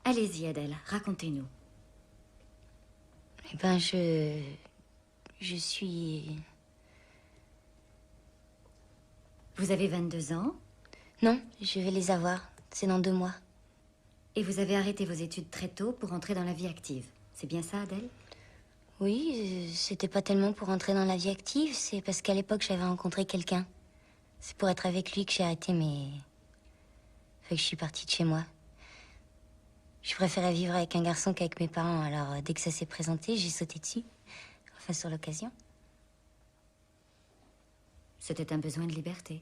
Allez-y, Adèle, racontez-nous. Eh ben, je suis... Vous avez 22 ans. Non, je vais les avoir. C'est dans 2 mois. Et vous avez arrêté vos études très tôt pour entrer dans la vie active. C'est bien ça, Adèle? Oui, c'était pas tellement pour entrer dans la vie active, c'est parce qu'à l'époque, j'avais rencontré quelqu'un. C'est pour être avec lui que j'ai arrêté, mais... Fait que je suis partie de chez moi. Je préférais vivre avec un garçon qu'avec mes parents, alors dès que ça s'est présenté, j'ai sauté dessus. Enfin, sur l'occasion. C'était un besoin de liberté.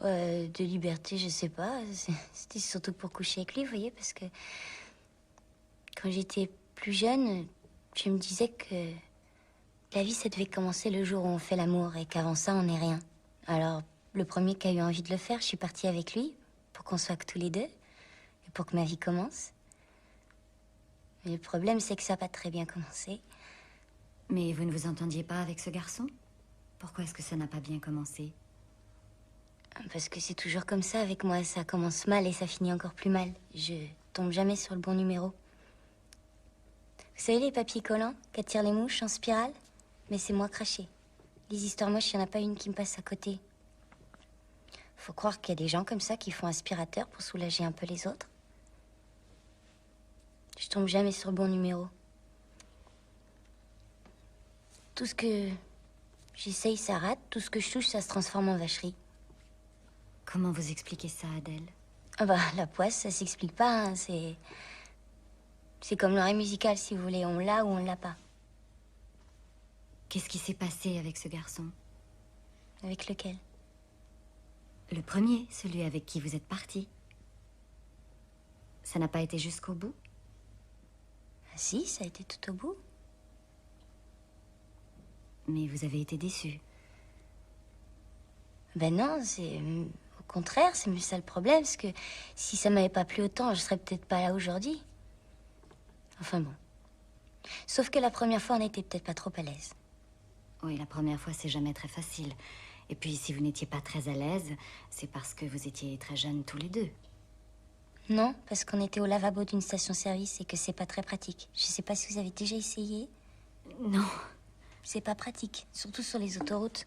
De liberté, je sais pas. C'était surtout pour coucher avec lui, vous voyez, parce que... Quand j'étais plus jeune, je me disais que... La vie, ça devait commencer le jour où on fait l'amour, et qu'avant ça, on n'est rien. Alors, le premier qui a eu envie de le faire, je suis partie avec lui, pour qu'on soit que tous les deux, et pour que ma vie commence. Mais le problème, c'est que ça n'a pas très bien commencé. Mais vous ne vous entendiez pas avec ce garçon? Pourquoi est-ce que ça n'a pas bien commencé? Parce que c'est toujours comme ça avec moi, ça commence mal et ça finit encore plus mal. Je tombe jamais sur le bon numéro. Vous savez les papiers collants qu'attirent les mouches en spirale? Mais c'est moi craché. Les histoires moches, il n'y en a pas une qui me passe à côté. Faut croire qu'il y a des gens comme ça qui font aspirateur pour soulager un peu les autres. Je tombe jamais sur le bon numéro. Tout ce que j'essaye, ça rate. Tout ce que je touche, ça se transforme en vacherie. Comment vous expliquez ça, Adèle? Ah bah, la poisse, ça s'explique pas, hein. C'est comme l'oreille musicale, si vous voulez. On l'a ou on l'a pas. Qu'est-ce qui s'est passé avec ce garçon? Avec lequel? Le premier, celui avec qui vous êtes parti. Ça n'a pas été jusqu'au bout? Ah si, ça a été tout au bout. Mais vous avez été déçue. Ben non, c'est... Au contraire, c'est mieux ça le problème, parce que si ça m'avait pas plu autant, je serais peut-être pas là aujourd'hui. Enfin bon. Sauf que la première fois, on n'était peut-être pas trop à l'aise. Oui, la première fois, c'est jamais très facile. Et puis, si vous n'étiez pas très à l'aise, c'est parce que vous étiez très jeunes tous les deux. Non, parce qu'on était au lavabo d'une station-service et que c'est pas très pratique. Je sais pas si vous avez déjà essayé. Non. C'est pas pratique, surtout sur les autoroutes.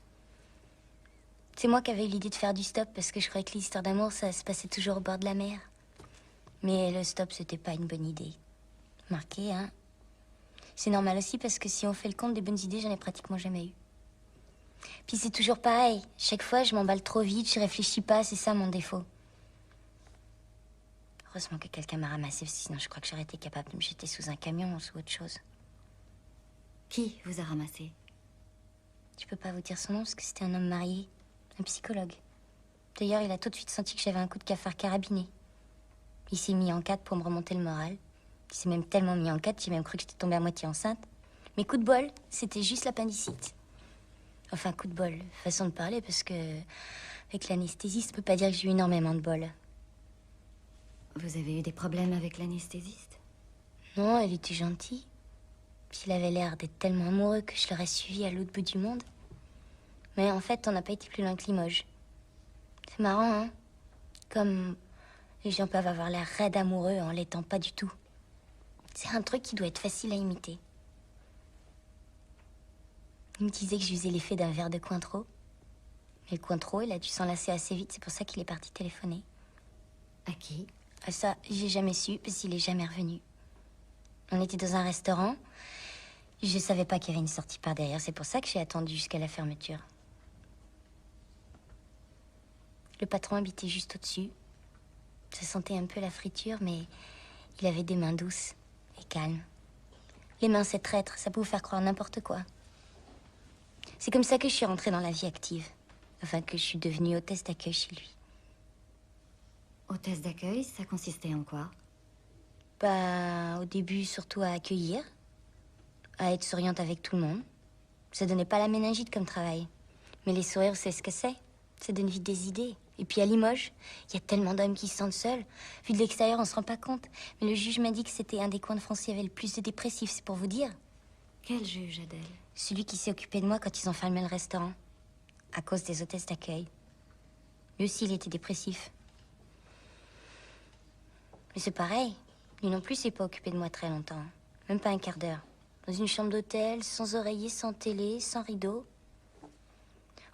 C'est moi qui avais eu l'idée de faire du stop parce que je croyais que l'histoire d'amour, ça se passait toujours au bord de la mer. Mais le stop, c'était pas une bonne idée. Marqué, hein. C'est normal aussi parce que si on fait le compte des bonnes idées, j'en ai pratiquement jamais eu. Puis c'est toujours pareil. Chaque fois, je m'emballe trop vite, je réfléchis pas, c'est ça mon défaut. Heureusement que quelqu'un m'a ramassé, sinon je crois que j'aurais été capable de me jeter sous un camion ou sous autre chose. Qui vous a ramassé? Je peux pas vous dire son nom parce que c'était un homme marié, un psychologue. D'ailleurs, il a tout de suite senti que j'avais un coup de cafard carabiné. Il s'est mis en quatre pour me remonter le moral. Il s'est même tellement mis en quatre, j'ai même cru que j'étais tombée à moitié enceinte. Mais coup de bol, c'était juste l'appendicite. Enfin, coup de bol, façon de parler, parce que avec l'anesthésiste, je peux pas dire que j'ai eu énormément de bol. Vous avez eu des problèmes avec l'anesthésiste? Non, elle était gentille. Puis il avait l'air d'être tellement amoureux que je l'aurais suivi à l'autre bout du monde. Mais en fait, on n'a pas été plus loin que Limoges. C'est marrant, hein? Comme les gens peuvent avoir l'air raides amoureux en l'étant pas du tout. C'est un truc qui doit être facile à imiter. Il me disait que je faisais l'effet d'un verre de Cointreau. Mais le Cointreau, il a dû s'enlacer assez vite, c'est pour ça qu'il est parti téléphoner. À qui? Ah, ça, j'ai jamais su, parce qu'il est jamais revenu. On était dans un restaurant. Je savais pas qu'il y avait une sortie par derrière, c'est pour ça que j'ai attendu jusqu'à la fermeture. Le patron habitait juste au-dessus. Ça sentait un peu la friture, mais il avait des mains douces et calmes. Les mains, c'est traître, ça peut vous faire croire n'importe quoi. C'est comme ça que je suis rentrée dans la vie active. Enfin, que je suis devenue hôtesse d'accueil chez lui. Hôtesse d'accueil, ça consistait en quoi? Bah, au début, surtout à accueillir, à être souriante avec tout le monde. Ça donnait pas la méningite comme travail. Mais les sourires, c'est ce que c'est. Ça donne vite des idées. Et puis à Limoges, il y a tellement d'hommes qui se sentent seuls. Vu de l'extérieur, on se rend pas compte. Mais le juge m'a dit que c'était un des coins de France où il y avait le plus de dépressifs, c'est pour vous dire. Quel juge, Adèle? Celui qui s'est occupé de moi quand ils ont fermé le restaurant. À cause des hôtesses d'accueil. Lui aussi, il était dépressif. Mais c'est pareil. Lui non plus s'est pas occupé de moi très longtemps. Même pas un quart d'heure. Dans une chambre d'hôtel, sans oreiller, sans télé, sans rideau.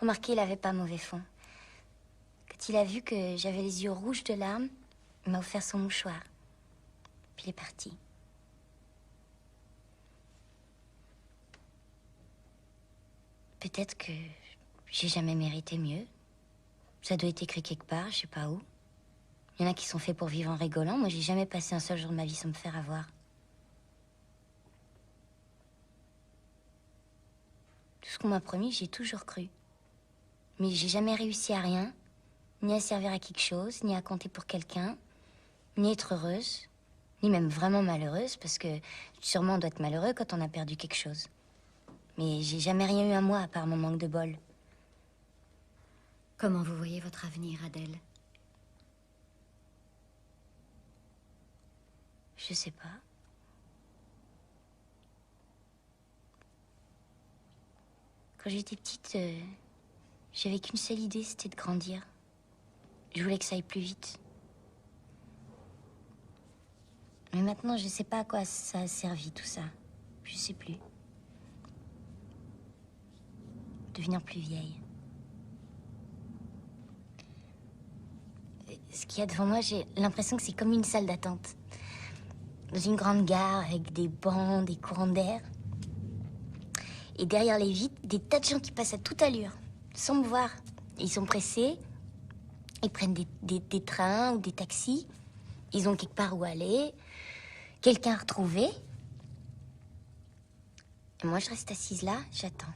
Remarquez, il avait pas mauvais fond. Quand il a vu que j'avais les yeux rouges de larmes, il m'a offert son mouchoir. Puis il est parti. Peut-être que j'ai jamais mérité mieux. Ça doit être écrit quelque part, je sais pas où. Il y en a qui sont faits pour vivre en rigolant. Moi, j'ai jamais passé un seul jour de ma vie sans me faire avoir. Tout ce qu'on m'a promis, j'ai toujours cru. Mais j'ai jamais réussi à rien, ni à servir à quelque chose, ni à compter pour quelqu'un, ni être heureuse, ni même vraiment malheureuse, parce que sûrement on doit être malheureux quand on a perdu quelque chose. Mais j'ai jamais rien eu à moi, à part mon manque de bol. Comment vous voyez votre avenir, Adèle? Je sais pas. Quand j'étais petite, j'avais qu'une seule idée, c'était de grandir. Je voulais que ça aille plus vite. Mais maintenant, je sais pas à quoi ça a servi, tout ça. Je sais plus. Devenir plus vieille. Ce qu'il y a devant moi, j'ai l'impression que c'est comme une salle d'attente. Dans une grande gare, avec des bancs, des courants d'air. Et derrière les vitres, des tas de gens qui passent à toute allure, sans me voir. Ils sont pressés, ils prennent des trains ou des taxis. Ils ont quelque part où aller, quelqu'un à retrouver. Et moi, je reste assise là, j'attends.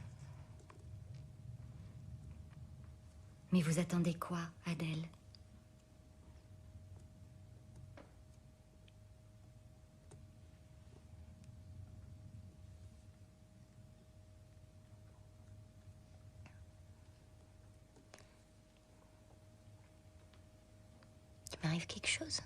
Mais vous attendez quoi, Adèle? Il m'arrive quelque chose.